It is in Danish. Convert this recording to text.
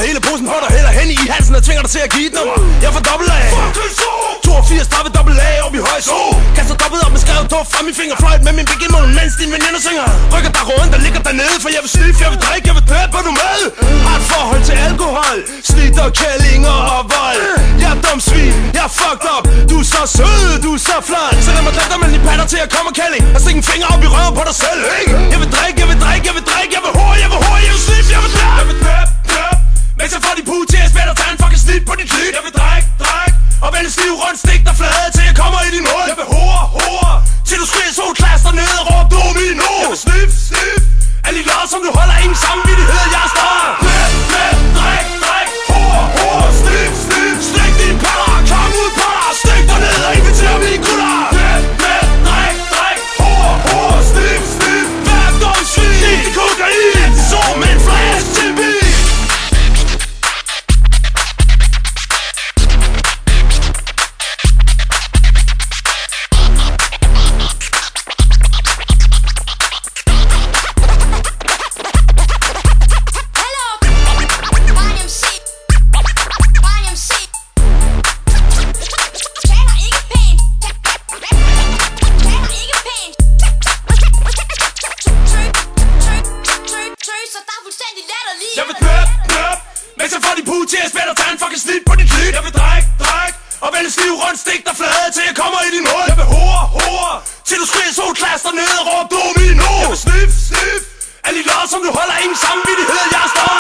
hele posen på dig, hælder hen i halsen og tvinger dig til at give et nummer. Jeg får dobbelt A 82 30 dobbelt A op i høj så. Kaster dobbelt op med skrevet duft fra min fingerfløjt med min big i munden, mens din veninde synger. Rykker dig rundt og ligger dernede, for jeg vil sniffe, jeg vil drikke, jeg vil døbe, hvor du med. Har et forhold til alkohol, slidt og kællinger og vold. Jeg er dum svin, jeg er fucked up. Du er så sød, du er så flot. Så lad mig drikke dig mellem de patter til at komme og kælling og stikke en finger op i røven på dig selv, ikke? Jeg vil drikke, jeg vil drikke, jeg vil drikke, jeg vil hår, jeg vil hår, jeg vil sniffe, jeg vil døbe. Jeg vil døbe, døbe. Mens jeg får de puge til at spætte og tage en fucking snit på dit klit. Jeg vil drikke, drikke og vælge stiv rundt, stik dig flade til jeg kommer i din hul. Jeg vil hore, hore til du skriger så klaster ned og råb domino. Jeg vil sniff, sniff alle de låd som du holder ingen samvittighed. Jeg er større. Døb, døb, drik, drik, hore, hore, sniff, sniff. Stik dine patter, kom ud på dig. Stik dig ned og inviter mine gutter. Døb, døb, drik, drik, hore, hore, sniff, sniff. Vær dum svin, det kokain, så med en flash til bil. Jeg vil døb, døb mens jeg får de puge til at spætte og tage en fucking snit på dit klit. Jeg vil drikke, drikke og vælge stiv rundt, stik dig flade til jeg kommer i din hul. Jeg vil hore, hore til du skriger så klaster ned og råb domino. Jeg vil sniff, sniff alle de låd som du holder ingen samvittighed. Jeg er større.